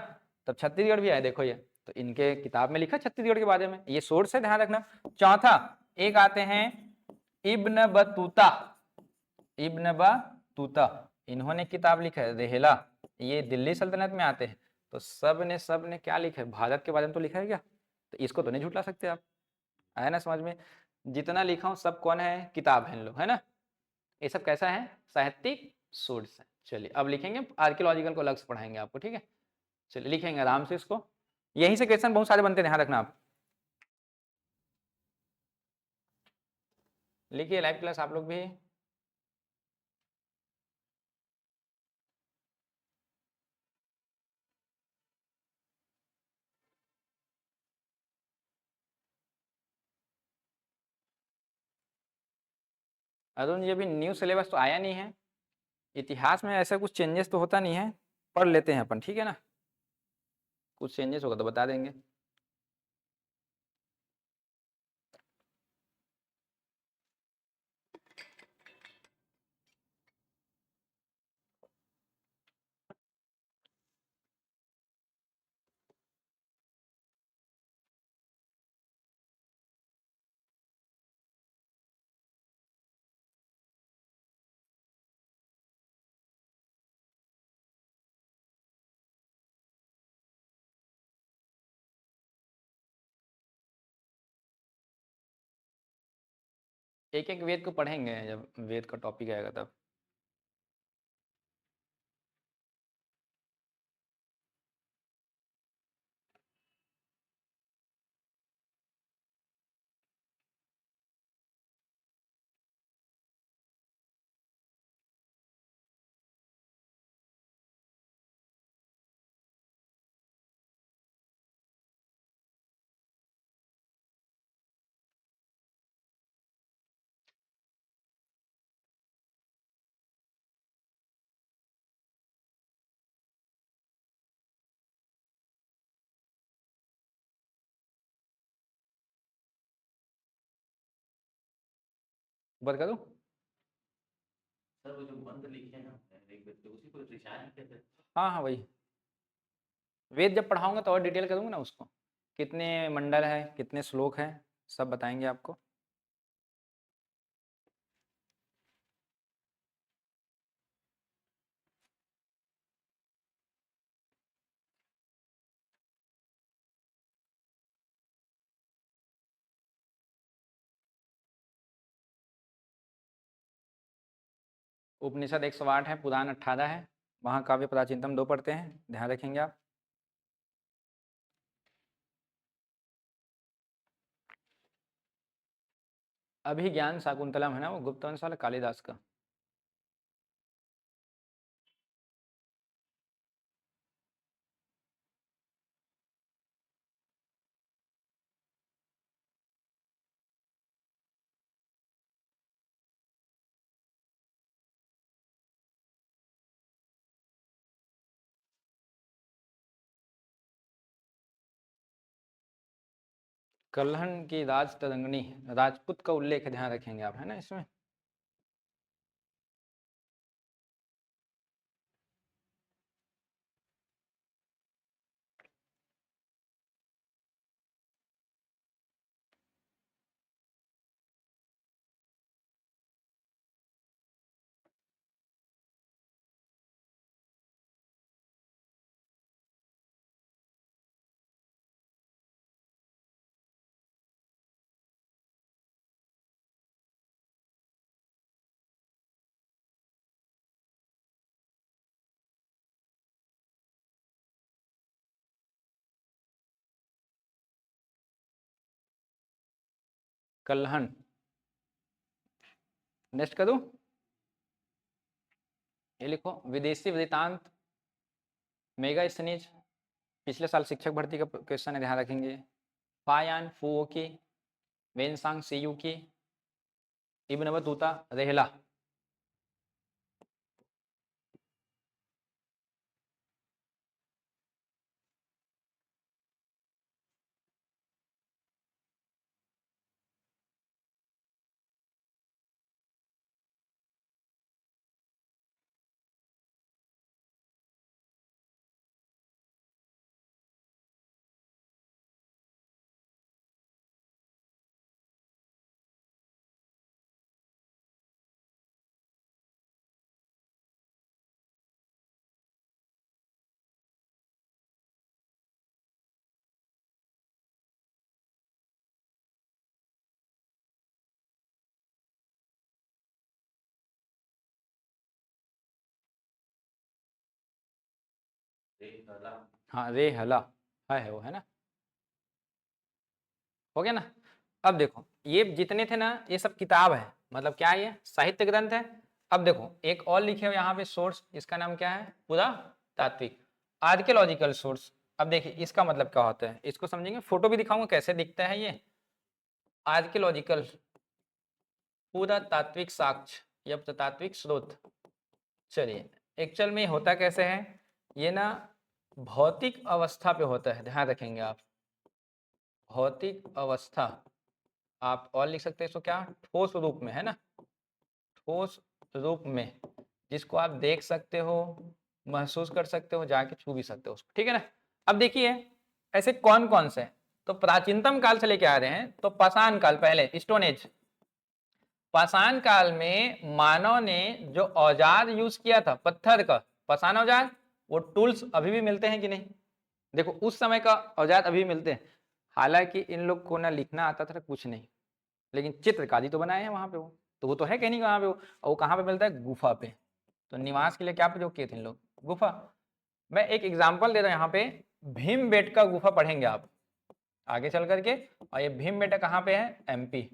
तब छत्तीसगढ़ भी आए। देखो ये तो इनके किताब में लिखा छत्तीसगढ़ के बारे में, ये सोर्स है, ध्यान रखना। चौथा एक आते हैं इब्न बतूता। इब्न बतूता इन्होंने किताब लिखा है रेहला, ये दिल्ली सल्तनत में आते हैं। तो सब ने क्या लिखा है, भारत के बारे में तो लिखा है क्या, तो इसको तो नहीं झुटला सकते आप। आया ना समझ में, जितना लिखा हूं सब कौन है, किताब है इन लोग, है ना। ये सब कैसा है, साहित्यिक सोर्स है। चलिए अब लिखेंगे, आर्कियोलॉजिकल को अलग से पढ़ाएंगे आपको, ठीक है। चलिए लिखेंगे आराम से इसको, यहीं से क्वेश्चन बहुत सारे बनते हैं, ध्यान रखना आप। लिखिए लाइव क्लास आप लोग भी। अरुण ये भी न्यू सिलेबस तो आया नहीं है, इतिहास में ऐसा कुछ चेंजेस तो होता नहीं है, पढ़ लेते हैं अपन, ठीक है ना। कुछ चेंजेस होगा तो बता देंगे। एक एक वेद को पढ़ेंगे जब वेद का टॉपिक आएगा तब। ऊपर करूँ। सर वो जो मंत्र लिखे हैं हमने ऋग्वेद के, उसी को ऋचाएं कहते हैं। हाँ हाँ वही, वेद जब पढ़ाऊंगा तो और डिटेल करूंगा ना उसको, कितने मंडल है कितने श्लोक है सब बताएंगे आपको। उपनिषद 108 है, पुराण 18 है, महाकाव्य प्राचीनतम 2 पढ़ते हैं, ध्यान रखेंगे आप। अभिज्ञान शाकुंतलम है ना, वो गुप्त वंश वाला कालिदास का। कल्हण की राज तरंगनी, राजपूत का उल्लेख ध्यान रखेंगे आप, है ना इसमें। कल्हण, नेक्स्ट करूँ। ये लिखो विदेशी वृतांत मेगा स्नीज, पिछले साल शिक्षक भर्ती का क्वेश्चन है, ध्यान रखेंगे। फायान फुओ की, वेनसांग सीयू की, इब्न बतूता रेहला। रेहला। हाँ रे हला है वो, है ना, हो गया ना। अब देखो ये जितने थे ना ये सब किताब है, मतलब क्या है, ये साहित्य ग्रंथ है। अब देखो एक और लिखे हुए यहाँ पे सोर्स, इसका नाम क्या है, पुरातात्विक आर्कियोलॉजिकल सोर्स। अब देखिए इसका मतलब क्या होता है, इसको समझेंगे, फोटो भी दिखाऊंगा कैसे दिखता है ये आर्कियोलॉजिकल पुरातात्विक साक्ष्य या पुरातात्विक स्रोत। चलिए एक्चुअल में होता कैसे है, ये ना भौतिक अवस्था पे होता है, ध्यान रखेंगे आप, भौतिक अवस्था, आप और लिख सकते हैं इसको क्या, ठोस रूप में, है ना, ठोस रूप में, जिसको आप देख सकते हो, महसूस कर सकते हो, जाके छू भी सकते हो उसको, ठीक है ना। अब देखिए ऐसे कौन कौन से, तो प्राचीनतम काल से लेके आ रहे हैं, तो पाषाण काल, पहले स्टोन एज, पाषाण काल में मानव ने जो औजार यूज किया था पत्थर का, पाषाण औजार, वो टूल्स अभी भी मिलते हैं कि नहीं, देखो उस समय का औजार अभी भी मिलते हैं। हालांकि इन लोग को ना लिखना आता था कुछ नहीं, लेकिन चित्रकारी तो बनाए हैं वहां पे, वो तो है कहीं नहीं वहां पे वो, और वो कहाँ पे मिलता है, गुफा पे। तो निवास के लिए क्या प्रयोग किए थे इन लोग, गुफा। मैं एक एग्जाम्पल दे रहा हूँ यहाँ पे, भीमबेटका गुफा पढ़ेंगे आप आगे चल करके, और ये भीमबेटका कहाँ पे है, एमपी,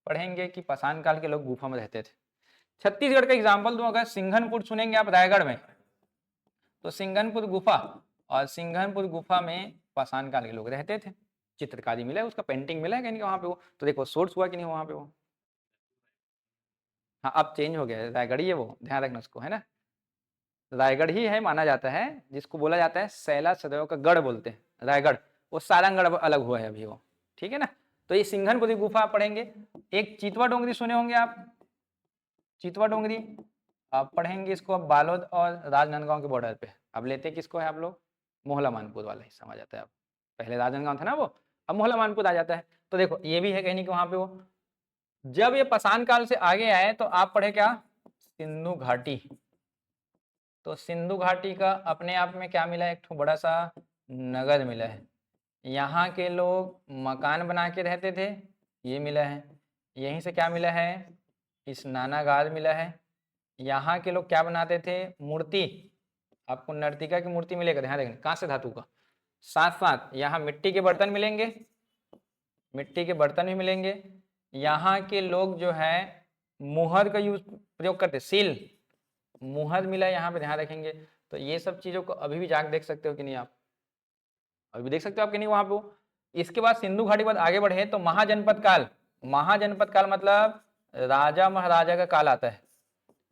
पढ़ेंगे कि पाषाण काल के लोग गुफा में रहते थे। छत्तीसगढ़ का एग्जाम्पल दूं, अगर सिंघनपुर सुनेंगे आप रायगढ़ में, तो सिंघनपुर गुफा, और सिंघनपुर गुफा में पाषाण काल के लोग रहते थे, चित्रकारी मिला है उसका, पेंटिंग मिला है कहीं वहां पे वो, तो देखो सोर्स हुआ कि नहीं वहां पे वो। हाँ अब चेंज हो गया है, रायगढ़ ही है वो, ध्यान रखना उसको, है ना, रायगढ़ ही है माना जाता है, जिसको बोला जाता है सैला सदैव का गढ़ बोलते हैं रायगढ़, वो सारंगढ़ अलग हुआ है अभी वो, ठीक है ना। तो ये सिंघनपुरी गुफा आप पढ़ेंगे। एक चितवा डोंगरी सुने होंगे आप, चितवा डोंगरी आप पढ़ेंगे इसको, अब बालोद और राजनांदगांव के बॉर्डर पे, अब लेते किसको है आप लोग, मोहला मानपुर वाला हिस्सा आ जाता है, अब पहले राजनांदगांव था ना वो, अब मोहला मानपुर आ जाता है। तो देखो ये भी है कहीं कि वहां पे वो, जब ये पाषाण काल से आगे आए तो आप पढ़े क्या, सिंधु घाटी। तो सिंधु घाटी का अपने आप में क्या मिला है, एक बड़ा सा नगर मिला है, यहाँ के लोग मकान बना के रहते थे, ये मिला है। यहीं से क्या मिला है, स्नानागार मिला है। यहाँ के लोग क्या बनाते थे, मूर्ति, आपको नर्तिका की मूर्ति मिलेगा, ध्यान रखना, कांस्य धातु का। साथ साथ यहाँ मिट्टी के बर्तन मिलेंगे, मिट्टी के बर्तन भी मिलेंगे। यहाँ के लोग जो है मुहर का यूज प्रयोग करते, सील, मुहर मिला यहाँ पे, ध्यान रखेंगे। तो ये सब चीजों को अभी भी जाके देख सकते हो कि नहीं आप, अभी भी देख सकते हो आप कि नहीं वहां पे। इसके बाद सिंधु घाटी बाद आगे बढ़े तो महाजनपद काल, महाजनपद काल मतलब राजा महाराजा का काल आता है।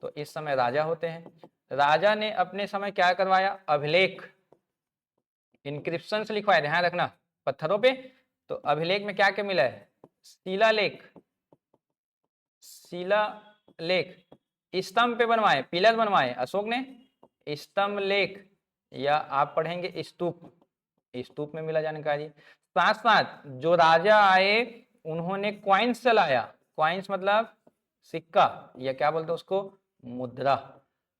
तो इस समय राजा होते हैं, राजा ने अपने समय क्या करवाया, अभिलेख, इंक्रिप्शन से लिखवाया, ध्यान रखना, पत्थरों पे। तो अभिलेख में क्या क्या मिला है, शिलालेख, शिलालेख, स्तंभ पे बनवाए, पिलर बनवाए अशोक ने, स्तंभ लेख, या आप पढ़ेंगे स्तूप, स्तूप में मिला जानकारी। साथ साथ जो राजा आए उन्होंने क्वाइंस चलाया, क्वाइंस मतलब सिक्का, या क्या बोलते उसको, मुद्रा।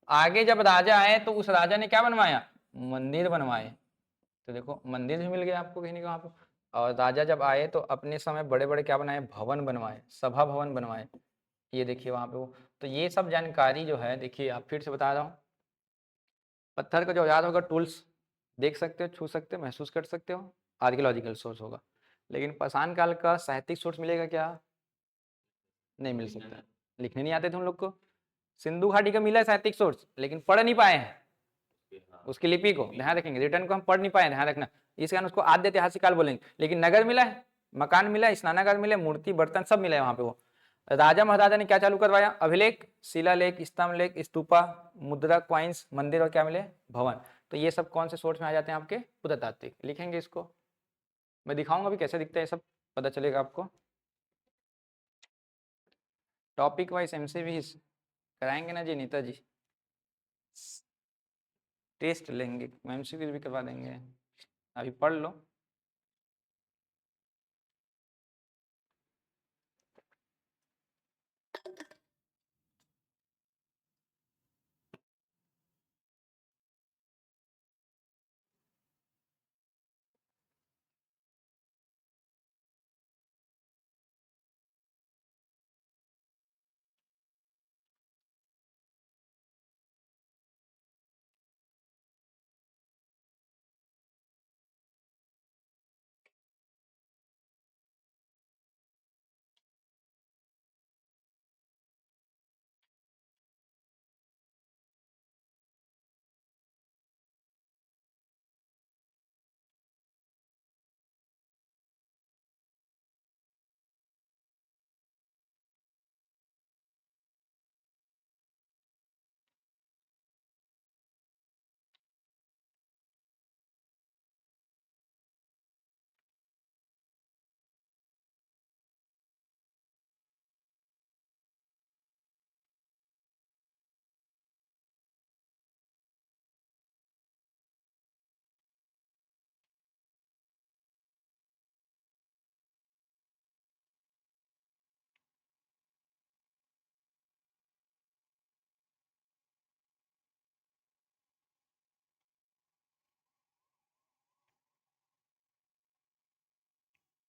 आगे जब राजा आए तो उस राजा ने क्या बनवाया, मंदिर बनवाए। तो देखो मंदिर भी मिल गया आपको कहीं ना कहीं पे। और राजा जब आए तो अपने समय बड़े बड़े क्या बनाए, भवन बनवाए, सभा भवन बनवाए, ये देखिए वहां पे वो। तो ये सब जानकारी जो है, देखिए आप फिर से बता रहा हूँ, पत्थर का जो औजार होगा, टूल्स देख सकते हो, छू सकते हो, महसूस कर सकते हो, आर्कियोलॉजिकल सोर्स होगा। लेकिन पाषाण काल का साहित्यिक सोर्स मिलेगा क्या, नहीं मिल सकता, लिखने नहीं आते थे उन लोग को। सिंधु घाटी का मिला है साहित्यिक सोर्स, लेकिन पढ़ नहीं पाए हैं उसकी लिपि को, ध्यान रखेंगे, रिटर्न को हम पढ़ नहीं पाए, ध्यान रखना, इस कारण उसको आद्य ऐतिहासिक काल बोलेंगे। लेकिन नगर मिला है, मकान मिला है, स्नानागार मिला है, मूर्ति बर्तन सब मिला है वहां पे वो। राजा महाराजा ने क्या चालू करवाया, अभिलेख, शिलालेख, स्तंभ लेख, स्तूपा, मुद्रा, क्वाइंस, मंदिर, और क्या मिले, भवन। तो ये सब कौन से सोर्स में आ जाते हैं आपके, पुरातात्विक, लिखेंगे इसको, मैं दिखाऊंगा भी कैसे दिखता है सब, पता चलेगा आपको। टॉपिक वाइज एमसी भी कराएंगे ना जी नीता जी, टेस्ट लेंगे, एमसीक्यू भी करवा देंगे, अभी पढ़ लो।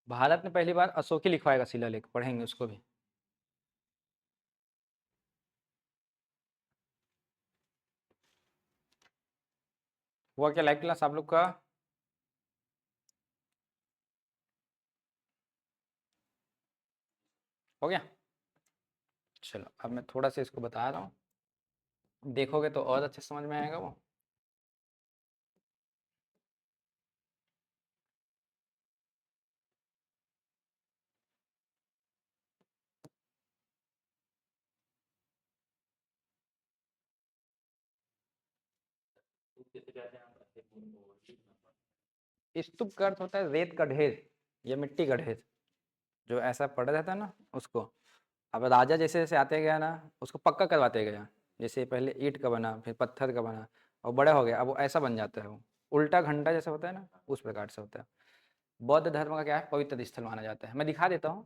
भारत ने पहली बार अशोक ही लिखवाएगा शिलालेख, पढ़ेंगे उसको भी। हुआ क्या लाइव क्लास आप लोग का? हो गया? चलो अब मैं थोड़ा सा इसको बता रहा हूँ, देखोगे तो और अच्छे से समझ में आएगा वो। तो कैसे कहते हैं आप ऐसे फूल को स्तूप का अर्थ होता है रेत का ढेर या मिट्टी का ढेर, जो ऐसा पड़ा रहता है ना उसको। अब राजा जैसे जैसे आते गया ना, उसको पक्का करवाते गया, जैसे पहले ईंट का बना, फिर पत्थर का बना, और बड़ा हो गया, अब वो ऐसा बन जाता है। वो उल्टा घंटा जैसा होता है ना, उस प्रकार से होता है। बौद्ध धर्म का क्या है, पवित्र स्थल माना जाता है। मैं दिखा देता हूँ,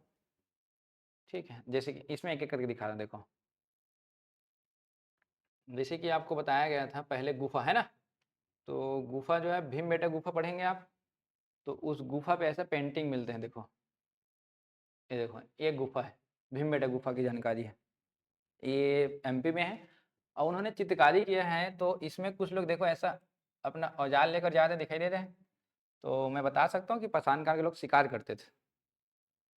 ठीक है? जैसे कि इसमें एक एक करके दिखा रहा हूँ, देखो। जैसे कि आपको बताया गया था पहले गुफा है ना, तो गुफा जो है भीमबेटका गुफा पढ़ेंगे आप, तो उस गुफा पे ऐसा पेंटिंग मिलते हैं, देखो ये देखो, ये गुफा है, भीमबेटका गुफा की जानकारी है, ये एमपी में है। और उन्होंने चित्रकारी किया है, तो इसमें कुछ लोग देखो ऐसा अपना औजार लेकर जा रहे दिखाई दे रहे हैं। तो मैं बता सकता हूँ कि पाषाण काल के लोग शिकार करते थे,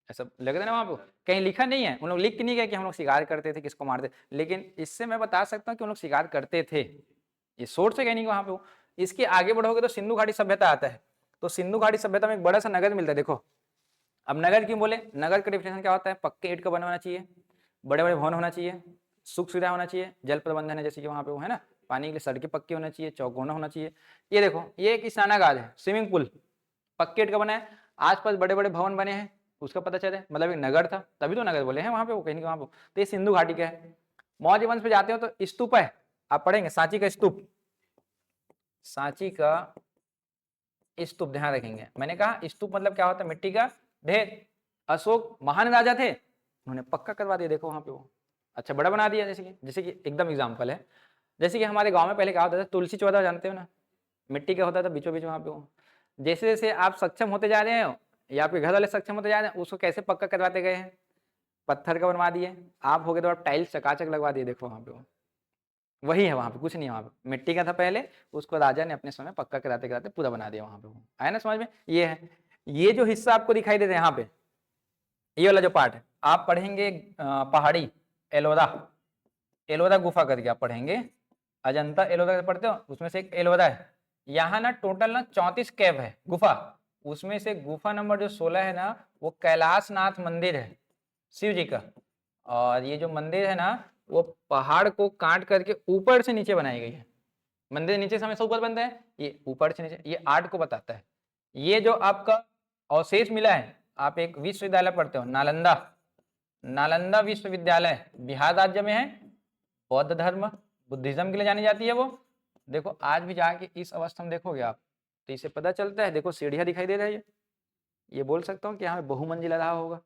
ऐसा लग रहा है ना वहाँ पे। कहीं लिखा नहीं है, उन लोग लिख के नहीं गए कि हम लोग शिकार करते थे, किसको मारते, लेकिन इससे मैं बता सकता हूँ कि उन लोग शिकार करते थे। ये सोर्स है कहीं नहीं वहाँ पे वो। इसके आगे बढ़ोगे तो सिंधु घाटी सभ्यता आता है, तो सिंधु घाटी सभ्यता में एक बड़ा सा नगर मिलता है, देखो। अब नगर क्यों बोले, नगर का डिफिनेशन क्या होता है, पक्के ईंट का बना होना चाहिए, बड़े बड़े भवन होना चाहिए, सुख सुविधा होना चाहिए, जल प्रबंधन है जैसे कि वहाँ पे वो है ना, पानी के लिए सड़कें पक्की होना चाहिए, चौकोना होना चाहिए। ये देखो, ये एक स्नानागार है, स्विमिंग पूल पक्के ईंट का बना है, आसपास बड़े बड़े भवन बने हैं, उसका पता चले मतलब एक नगर था, तभी तो नगर बोले हैं वहाँ पे वो, कहीं नहीं वहाँ पे। तो ये सिंधु घाटी का है। मौर्य वंश पे जाते हो तो स्तूप है, आप पढ़ेंगे सांची का स्तूप, सांची का स्तूप, ध्यान रखेंगे। मैंने कहा स्तूप मतलब क्या होता है, मिट्टी का ढेर। अशोक महान राजा थे, उन्होंने पक्का करवा दिया, देखो वहां पे वो अच्छा बड़ा बना दिया। जैसे कि एकदम एग्जाम्पल है, जैसे कि हमारे गांव में पहले क्या होता था, तुलसी चौरा जानते हो ना, मिट्टी का होता था बीचों बीच वहां पे वो। जैसे जैसे आप सक्षम होते जा रहे हो या आपके घर वाले सक्षम होते जा रहे हैं, उसको कैसे पक्का करवाते गए हैं, पत्थर का बनवा दिए। आप हो गए तो आप टाइल्स चकाचक लगवा दिए, देखो वहां पे वो वही है, वहां पे कुछ नहीं है, वहां पे मिट्टी का था पहले, उसको राजा ने अपने समय पक्का कराते कराते पूरा बना दिया वहां पे वो। आया ना समझ में? ये है, ये जो हिस्सा आपको दिखाई देता है यहाँ पे, ये वाला जो पार्ट है, आप पढ़ेंगे पहाड़ी एलोरा, एलोरा गुफा करके आप पढ़ेंगे, अजंता एलोरा पढ़ते हो, उसमें से एक एलोरा है। यहाँ ना टोटल ना 34 कैव है गुफा, उसमें से गुफा नंबर जो 16 है ना, वो कैलाशनाथ मंदिर है शिव जी का। और ये जो मंदिर है ना, वो पहाड़ को काट करके ऊपर से नीचे बनाई गई है। मंदिर नीचे से हमेशा ऊपर बनता है, ये ऊपर से नीचे, ये आर्ट को बताता है। ये जो आपका अवशेष मिला है, आप एक विश्वविद्यालय पढ़ते हो, नालंदा, नालंदा विश्वविद्यालय बिहार राज्य में है, बौद्ध धर्म बुद्धिज्म के लिए जानी जाती है वो। देखो आज भी जाके इस अवस्था में देखोगे आप, तो इसे पता चलता है। देखो सीढ़ियाँ दिखाई दे रही है, ये बोल सकता हूँ कि यहाँ पे बहुमंजिला रहा होगा।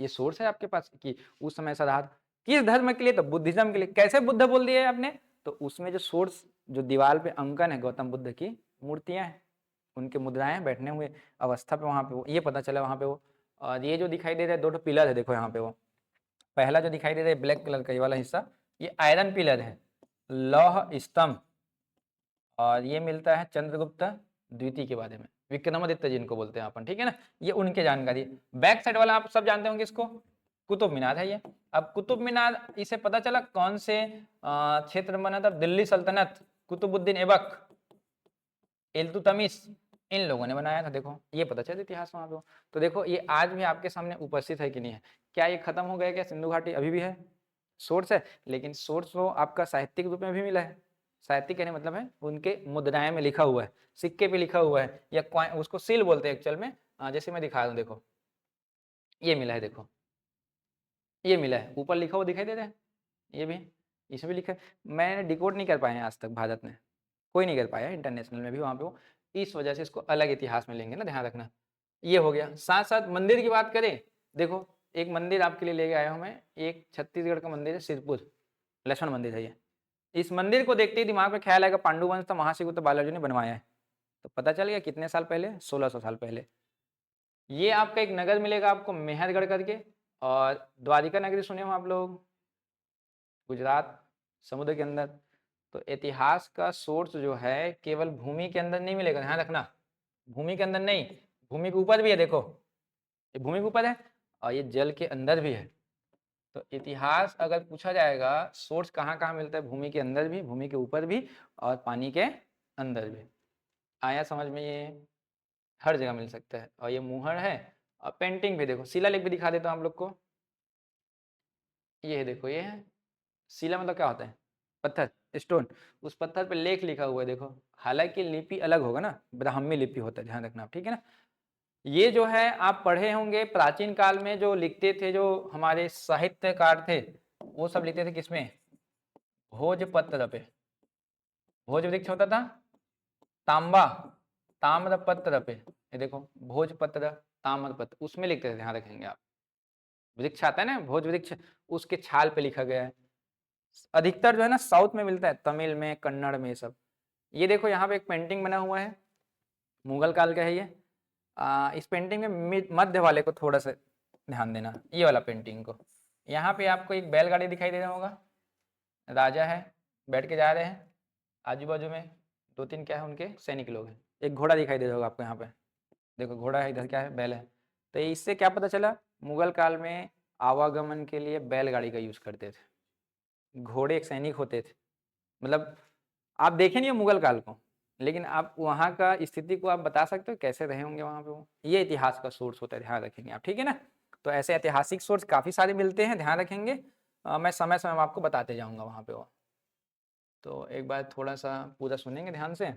ये सोर्स है आपके पास कि उस समय ऐसा रहा था। किस धर्म के लिए, तो बुद्धिज्म के लिए। कैसे बुद्ध बोल दिया है आपने, तो उसमें जो सोर्स, जो दीवार पे अंकन है गौतम बुद्ध की मूर्तियां हैं, उनके मुद्राएं हैं बैठने हुए अवस्था पे, वहां पे वो ये पता चला वहां पे वो। और ये जो दिखाई दे रहा है दो पिलर है, देखो यहाँ पे वो, पहला जो दिखाई दे रहा है ब्लैक कलर का ये वाला हिस्सा, ये आयरन पिलर है, लौह स्तंभ। और ये मिलता है चंद्रगुप्त द्वितीय के बारे में, विक्रमादित्य जिनको बोलते हैं अपन, ठीक है ना, ये उनके जानकारी। बैक साइड वाला आप सब जानते होंगे इसको, कुतुब मीनार है ये। अब कुतुब मीनार, इसे पता चला कौन से क्षेत्र में बना था, दिल्ली सल्तनत, कुतुबुद्दीन ऐबक, इल्तुतमिश, इन लोगों ने बनाया था। देखो ये पता चला इतिहास वहां पे। तो देखो ये आज भी आपके सामने उपस्थित है कि नहीं है। क्या ये खत्म हो गया क्या, सिंधु घाटी अभी भी है, सोर्स है, लेकिन सोर्स वो आपका साहित्यिक रूप में भी मिला है। साहित्यिक कहने मतलब है उनके मुद्राएं में लिखा हुआ है, सिक्के पे लिखा हुआ है, या उसको सील बोलते हैं एक्चुअल में। जैसे मैं दिखा रहा हूँ, देखो ये मिला है, देखो ये मिला है, ऊपर लिखा हुआ दिखाई दे रहा है, ये भी, इसमें भी लिखा है। मैंने डिकोड नहीं कर पाए हैं आज तक, भारत में कोई नहीं कर पाया इंटरनेशनल में भी वहाँ पे वो, इस वजह से इसको अलग इतिहास में लेंगे ना, ध्यान रखना। ये हो गया। साथ साथ मंदिर की बात करें, देखो एक मंदिर आपके लिए लेके आया हूँ मैं, एक छत्तीसगढ़ का मंदिर है सिरपुर, लक्ष्मण मंदिर है ये। इस मंदिर को देखते ही दिमाग में ख्याल आएगा पांडु वंश था, महाशिवगुप्त बालाजी ने बनवाया है। तो पता चल गया कितने साल पहले, 1600 साल पहले। ये आपका एक नगर मिलेगा आपको मेहरगढ़ करके, और द्वारिका नगरी सुने हो आप लोग, गुजरात, समुद्र के अंदर। तो इतिहास का सोर्स जो है केवल भूमि के अंदर नहीं मिलेगा, ध्यान रखना, भूमि के अंदर नहीं, भूमि के ऊपर भी है, देखो ये भूमि के ऊपर है और ये जल के अंदर भी है। तो इतिहास अगर पूछा जाएगा सोर्स कहाँ कहाँ मिलता है, भूमि के अंदर भी, भूमि के ऊपर भी और पानी के अंदर भी। आया समझ में? ये हर जगह मिल सकता है। और ये मुहर है, और पेंटिंग भी देखो, शिलालेख भी दिखा देता हूँ आप लोग को। ये है, देखो ये है शिला, मतलब क्या होता है, पत्थर, स्टोन। उस पत्थर पे लेख लिखा हुआ है, देखो। हालांकि लिपि अलग होगा ना, ब्राह्मी लिपि होता है, ध्यान रखना आप, ठीक है ना। ये जो है आप पढ़े होंगे प्राचीन काल में जो लिखते थे, जो हमारे साहित्यकार थे, वो सब लिखते थे किसमें, भोजपत्र पे। भोज वृक्ष होता था, तांबा, ताम्रपत्र पे, ये देखो भोजपत्र, ताम्रपत्र, उसमें लिखते थे, ध्यान रखेंगे आप। वृक्ष आता है ना, भोज वृक्ष, उसके छाल पे लिखा गया है। अधिकतर जो है ना साउथ में मिलता है, तमिल में, कन्नड़ में, ये सब। ये देखो यहाँ पे एक पेंटिंग बना हुआ है, मुगल काल का है ये। इस पेंटिंग में मध्य वाले को थोड़ा सा ध्यान देना, ये वाला पेंटिंग को। यहाँ पे आपको एक बैलगाड़ी दिखाई दे रहा होगा, राजा है, बैठ के जा रहे हैं, आजू बाजू में दो तीन क्या है उनके सैनिक लोग हैं। एक घोड़ा दिखाई दे रहा होगा आपको यहाँ पे, देखो घोड़ा है, इधर क्या है, बैल है। तो इससे क्या पता चला, मुगल काल में आवागमन के लिए बैलगाड़ी का यूज करते थे, घोड़े एक सैनिक होते थे। मतलब आप देखे नहीं हो मुगल काल को, लेकिन आप वहाँ का स्थिति को आप बता सकते हो कैसे रहे होंगे वहाँ पे वो। ये इतिहास का सोर्स होता है, ध्यान रखेंगे आप, ठीक है ना। तो ऐसे ऐतिहासिक सोर्स काफ़ी सारे मिलते हैं, ध्यान रखेंगे। मैं समय समय आपको बताते जाऊँगा वहाँ पे वो। तो एक बार थोड़ा सा पूरा सुनेंगे ध्यान से,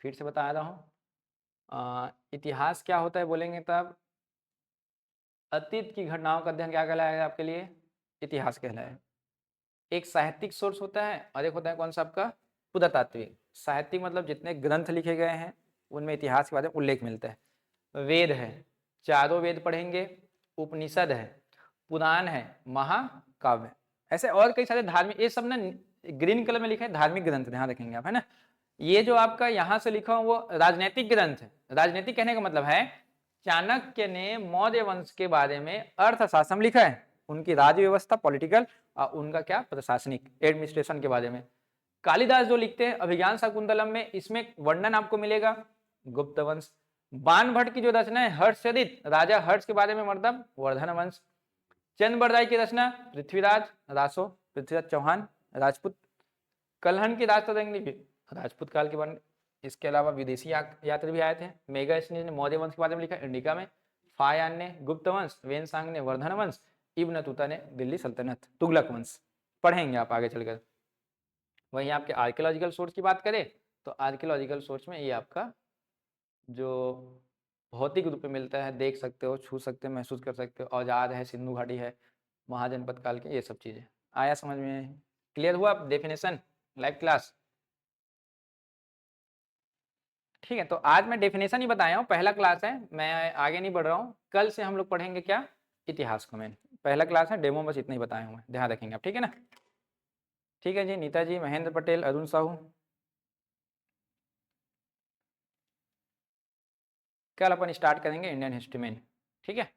फिर से बता रहा हूँ। इतिहास क्या होता है बोलेंगे तब, अतीत की घटनाओं का अध्ययन क्या कहलाएगा आपके लिए, इतिहास कहलाएगा। एक साहित्यिक सोर्स होता है और एक होता है कौन सा आपका, पुरातात्विक। साहित्यिक मतलब जितने ग्रंथ लिखे गए हैं उनमें इतिहास के बारे में उल्लेख मिलता है। वेद है, चारों वेद पढ़ेंगे, उपनिषद है, पुराण है, महाकाव्य, ऐसे और कई सारे धार्मिक, ये सब ना ग्रीन कलर में लिखा है धार्मिक ग्रंथ, ध्यान रखेंगे आप, है ना। ये जो आपका यहाँ से लिखा हुआ वो राजनीतिक ग्रंथ है। राजनीतिक कहने का मतलब है चाणक्य ने मौर्य वंश के बारे में अर्थशास्त्र लिखा है, उनकी राज्य व्यवस्था, पॉलिटिकल, और उनका क्या, प्रशासनिक, एडमिनिस्ट्रेशन के बारे में। कालिदास जो लिखते हैं अभिज्ञान शाकुंतलम में, इसमें वर्णन आपको मिलेगा गुप्त वंश। बाण भट्ट की जो रचना है हर्षचरित, राजा हर्ष के बारे में, मतलब वर्धन वंश। चंद बरदाई की रचना पृथ्वीराज रासो, पृथ्वीराज चौहान, राजपूत। कल्हण की राजतरंगी भी राजपूत काल के बारे। इसके अलावा विदेशी यात्री भी आए थे। मेगास्नीज ने मौर्य वंश के बारे में लिखा इंडिका में, फायान ने गुप्त वंश, वेनसांग ने वर्धन वंश, इब्न तुता ने दिल्ली सल्तनत, तुगलक वंश। पढ़ेंगे आप आगे चलकर। वहीं आपके आर्कियोलॉजिकल सोर्स की बात करें तो आर्कियोलॉजिकल सोर्स में ये आपका जो भौतिक रूप में मिलता है, देख सकते हो, छू सकते हो, महसूस कर सकते हो, औजार है, सिंधु घाटी है, महाजनपद काल के, ये सब चीज़ें। आया समझ में? क्लियर हुआ डेफिनेशन, लाइव क्लास? ठीक है, तो आज मैं डेफिनेशन ही बताया हूँ, पहला क्लास है, मैं आगे नहीं बढ़ रहा हूँ। कल से हम लोग पढ़ेंगे क्या, इतिहास को। मैं पहला क्लास है, डेमो बस इतना ही बताया हूँ मैं, ध्यान रखेंगे आप, ठीक है ना। ठीक है जी, नीता जी, महेंद्र पटेल, अरुण साहू, कल अपन स्टार्ट करेंगे इंडियन हिस्ट्री में, ठीक है।